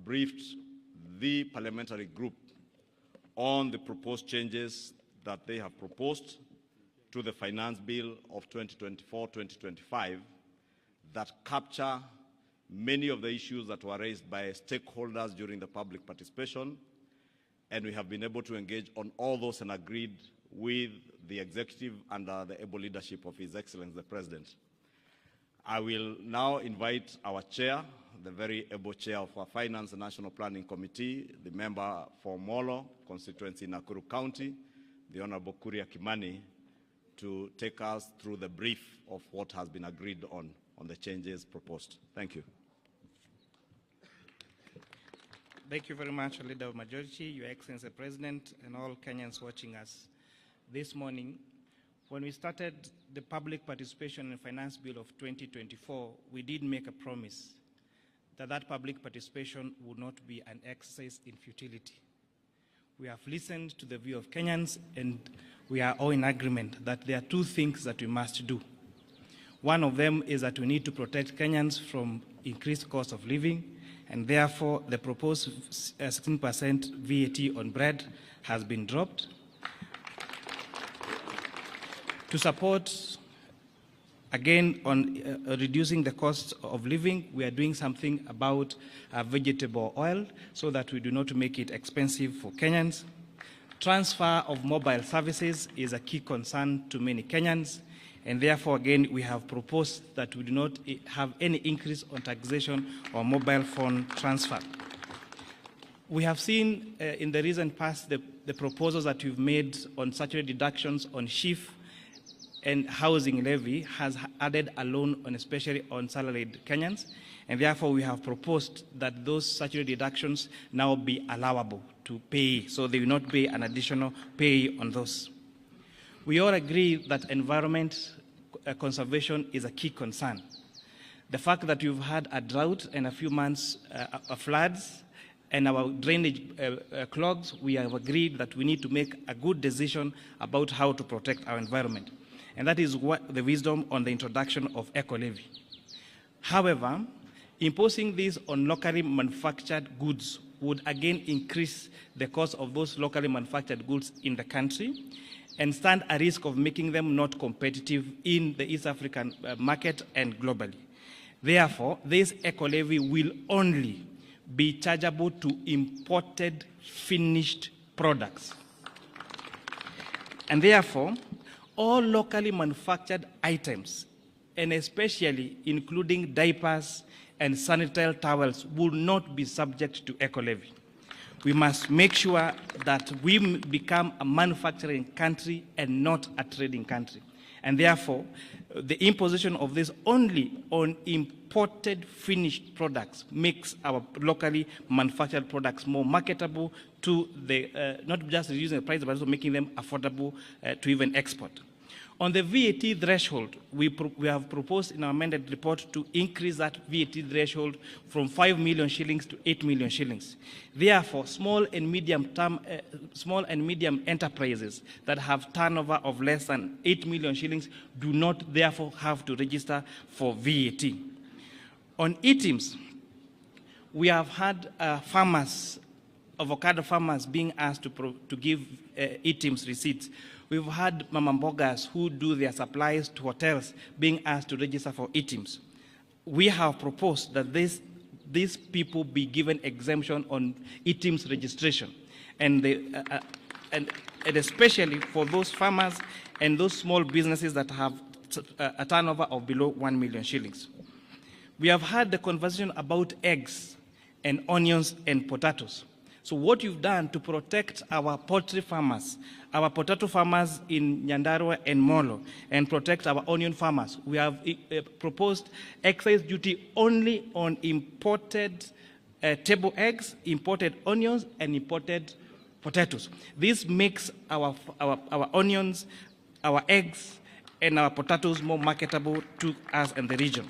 briefed the parliamentary group on the proposed changes that they have proposed to the Finance Bill of 2024-2025 that capture many of the issues that were raised by stakeholders during the public participation, and we have been able to engage on all those and agreed with the executive under the able leadership of His Excellency the President. I will now invite our chair, the very able chair of our Finance and National Planning Committee, the member for Molo constituency in Nakuru County, the Honorable Kuria Kimani, to take us through the brief of what has been agreed on the changes proposed. Thank you. Thank you very much, Leader of Majority, Your Excellency the President, and all Kenyans watching us this morning. When we started the public participation in Finance Bill of 2024, we did make a promise that that public participation would not be an exercise in futility. We have listened to the view of Kenyans, and we are all in agreement that there are two things that we must do. One of them is that we need to protect Kenyans from increased cost of living, and therefore the proposed 16% VAT on bread has been dropped. To support, again, on reducing the cost of living, we are doing something about vegetable oil so that we do not make it expensive for Kenyans. Transfer of mobile services is a key concern to many Kenyans, and therefore, again, we have proposed that we do not have any increase on taxation or mobile phone transfer. We have seen in the recent past the proposals that we've made on statutory deductions on SHIF and housing levy has added a loan on especially on salaried Kenyans, and therefore we have proposed that those statutory deductions now be allowable to pay, so they will not pay an additional pay on those. We all agree that environment conservation is a key concern. The fact that we've had a drought and a few months of floods and our drainage clogs, we have agreed that we need to make a good decision about how to protect our environment. And that is what the wisdom on the introduction of eco-levy. However, imposing this on locally manufactured goods would again increase the cost of those locally manufactured goods in the country and stand a risk of making them not competitive in the East African market and globally. Therefore, this eco-levy will only be chargeable to imported finished products. And therefore, all locally manufactured items, and especially including diapers and sanitary towels, will not be subject to eco-levy. We must make sure that we become a manufacturing country and not a trading country. And therefore, the imposition of this only on imported finished products makes our locally manufactured products more marketable to the, not just reducing the price, but also making them affordable to even export. On the VAT threshold, we have proposed in our amended report to increase that VAT threshold from 5 million shillings to 8 million shillings. Therefore, small and medium enterprises that have turnover of less than 8 million shillings do not therefore have to register for VAT. On items, we have had farmers, avocado farmers, being asked to give items receipts. We've had mama mbogas who do their supplies to hotels being asked to register for items. We have proposed that these people be given exemption on items registration, and especially for those farmers and those small businesses that have a turnover of below 1 million shillings. We have had the conversation about eggs and onions and potatoes. So what you've done to protect our poultry farmers, our potato farmers in Nyandarua and Molo, and protect our onion farmers, we have proposed excise duty only on imported table eggs, imported onions, and imported potatoes. This makes our onions, our eggs, and our potatoes more marketable to us and the region.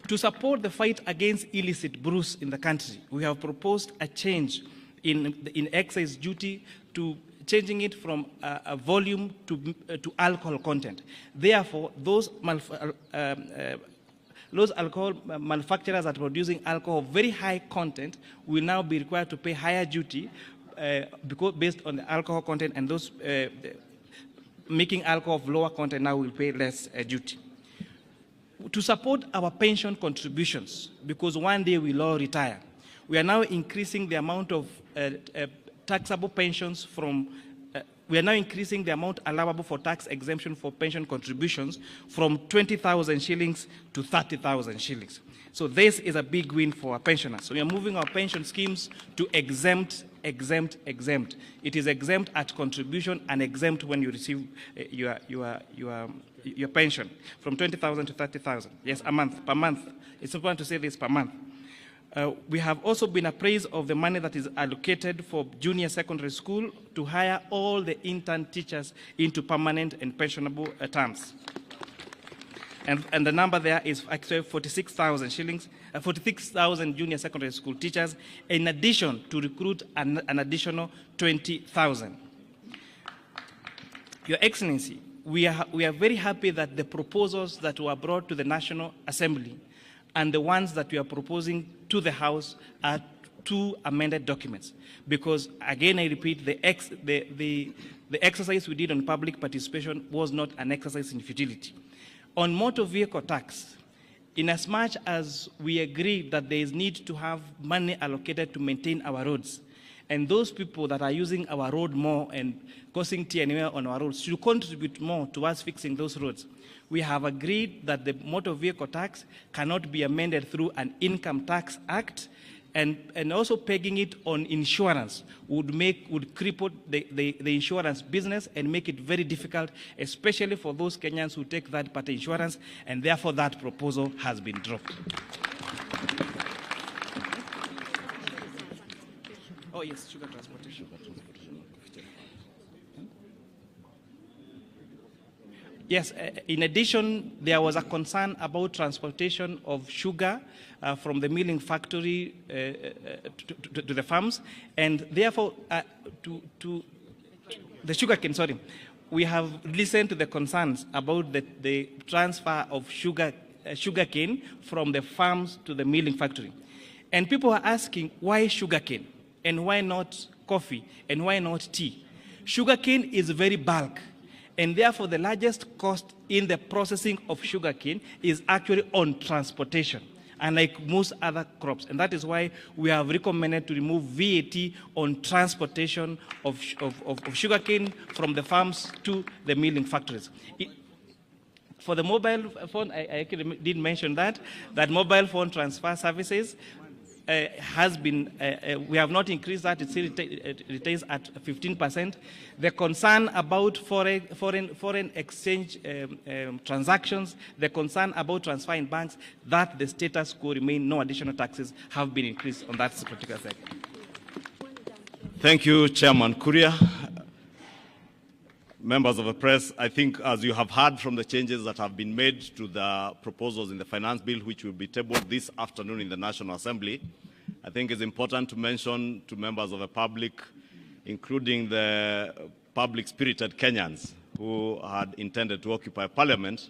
To support the fight against illicit brews in the country, we have proposed a change in excise duty to changing it from a volume to alcohol content. Therefore, those those alcohol manufacturers that are producing alcohol of very high content will now be required to pay higher duty because based on the alcohol content, and those making alcohol of lower content now will pay less duty. To support our pension contributions, because one day we'll all retire, we are now increasing the amount of taxable pensions from, we are now increasing the amount allowable for tax exemption for pension contributions from 20,000 shillings to 30,000 shillings. So this is a big win for our pensioners. So we are moving our pension schemes to exempt. It is exempt at contribution and exempt when you receive your pension from 20,000 to 30,000. Yes, a month, per month. It's important to say this, per month. We have also been appraised of the money that is allocated for junior secondary school to hire all the intern teachers into permanent and pensionable terms. And the number there is actually 46,000 shillings, 46,000 junior secondary school teachers, in addition to recruit an additional 20,000. Your Excellency, we are very happy that the proposals that were brought to the National Assembly and the ones that we are proposing to the House are two amended documents. Because, again, I repeat, the exercise we did on public participation was not an exercise in futility. On motor vehicle tax, inasmuch as we agree that there is need to have money allocated to maintain our roads, and those people that are using our road more and causing TNA on our roads should contribute more towards fixing those roads, we have agreed that the motor vehicle tax cannot be amended through an income tax act, and also pegging it on insurance would cripple the insurance business and make it very difficult, especially for those Kenyans who take third-party insurance, and therefore that proposal has been dropped. Oh yes, sugar transportation. Yes, in addition, there was a concern about transportation of sugar from the milling factory to the farms, and therefore to the sugarcane, sorry. We have listened to the concerns about the transfer of sugarcane from the farms to the milling factory. And people are asking, why sugarcane? And why not coffee? And why not tea? Sugarcane is very bulk. And therefore, the largest cost in the processing of sugarcane is actually on transportation, unlike most other crops. And that is why we have recommended to remove VAT on transportation of sugarcane from the farms to the milling factories. For the mobile phone, I actually did mention that mobile phone transfer services has been, we have not increased that, it still retains at 15%. The concern about foreign exchange transactions, the concern about transfer in banks, that the status quo remain, no additional taxes have been increased on that particular sector. Thank you, Chairman Kuria. Members of the press, I think as you have heard from the changes that have been made to the proposals in the finance bill, which will be tabled this afternoon in the National Assembly, I think it's important to mention to members of the public, including the public-spirited Kenyans who had intended to occupy Parliament,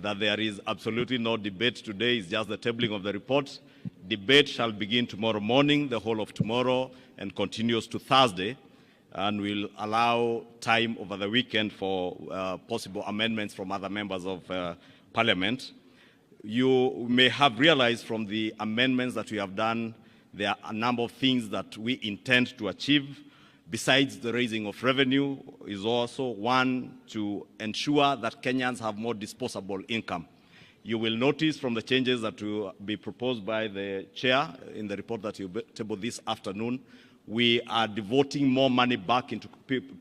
that there is absolutely no debate today. It's just the tabling of the report. Debate shall begin tomorrow morning, the whole of tomorrow, and continues to Thursday, and will allow time over the weekend for possible amendments from other members of Parliament. You may have realized from the amendments that we have done, there are a number of things that we intend to achieve. Besides the raising of revenue, is also one, to ensure that Kenyans have more disposable income. You will notice from the changes that will be proposed by the chair in the report that you table this afternoon, we are devoting more money back into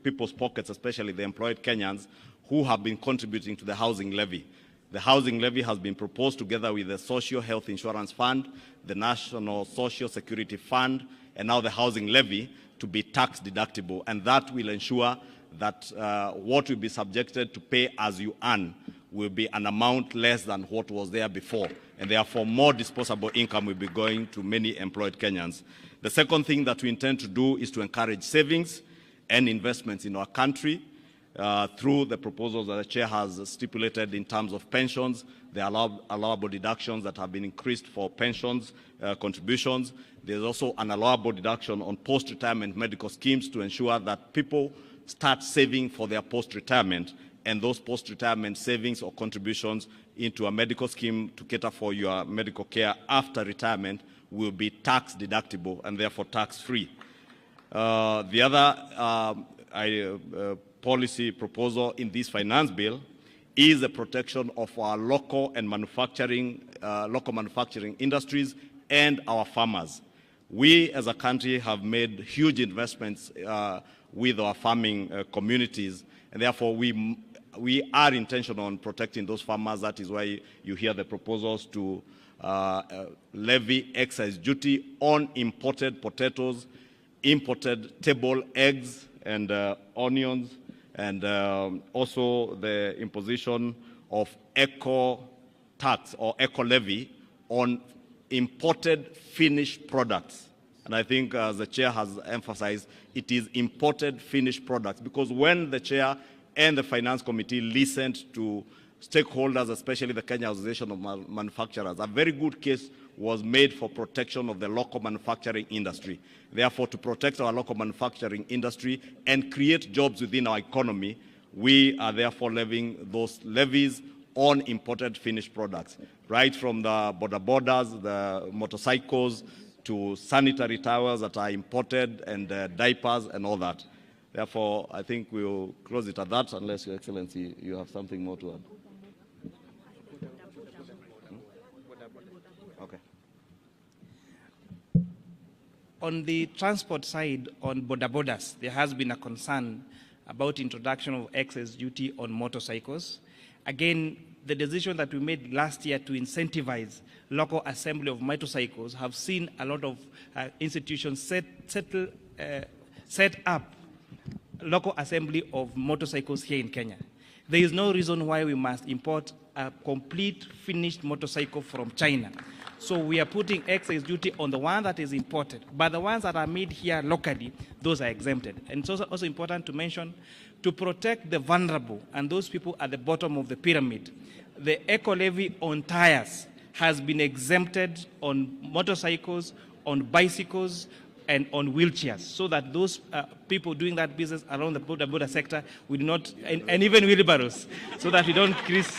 people's pockets, especially the employed Kenyans who have been contributing to the housing levy. The housing levy has been proposed together with the Social Health Insurance Fund, the National Social Security Fund, and now the housing levy to be tax deductible. And that will ensure that what will be subjected to pay as you earn will be an amount less than what was there before. And therefore, more disposable income will be going to many employed Kenyans. The second thing that we intend to do is to encourage savings and investments in our country. through the proposals that the chair has stipulated in terms of pensions, the allowable deductions that have been increased for pensions contributions. There's also an allowable deduction on post-retirement medical schemes to ensure that people start saving for their post-retirement, and those post-retirement savings or contributions into a medical scheme to cater for your medical care after retirement will be tax deductible and therefore tax-free. The other policy proposal in this finance bill is the protection of our local manufacturing industries and our farmers. We as a country have made huge investments with our farming communities, and therefore we are intentional on protecting those farmers. That is why you hear the proposals to levy excise duty on imported potatoes, imported table eggs and onions, and also the imposition of eco tax or eco levy on imported finished products. And I think, as the chair has emphasized, it is imported finished products, because when the chair and the finance committee listened to stakeholders, especially the Kenya Association of Manufacturers, a very good case was made for protection of the local manufacturing industry. Therefore, to protect our local manufacturing industry and create jobs within our economy, we are therefore levying those levies on imported finished products, right from the borders, the motorcycles, to sanitary towels that are imported, and diapers and all that. Therefore, I think we'll close it at that, unless, Your Excellency, you have something more to add. Okay. On the transport side, on borders, there has been a concern about introduction of excess duty on motorcycles. Again, the decision that we made last year to incentivize local assembly of motorcycles have seen a lot of institutions set up local assembly of motorcycles here in Kenya. There is no reason why we must import a complete finished motorcycle from China. So we are putting excise duty on the one that is imported, but the ones that are made here locally, those are exempted. And it's also important to mention, to protect the vulnerable and those people at the bottom of the pyramid, the eco levy on tires has been exempted on motorcycles, on bicycles, and on wheelchairs, so that those people doing that business around the border sector will not, and even wheelbarrows, so that we don't increase.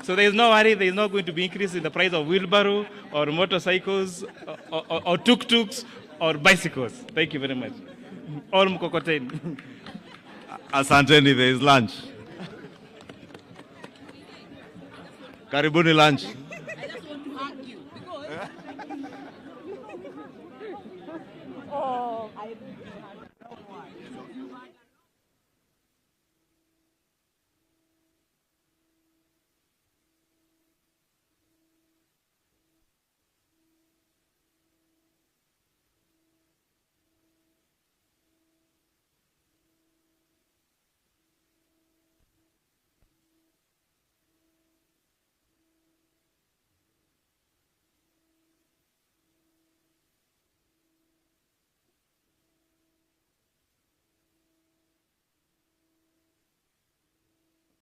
So there is no worry, there is not going to be increase in the price of wheelbarrow or motorcycles or tuk-tuks or bicycles. Thank you very much. Or mkokoteni. Asanteni, there is lunch. Karibuni lunch. I just want to argue because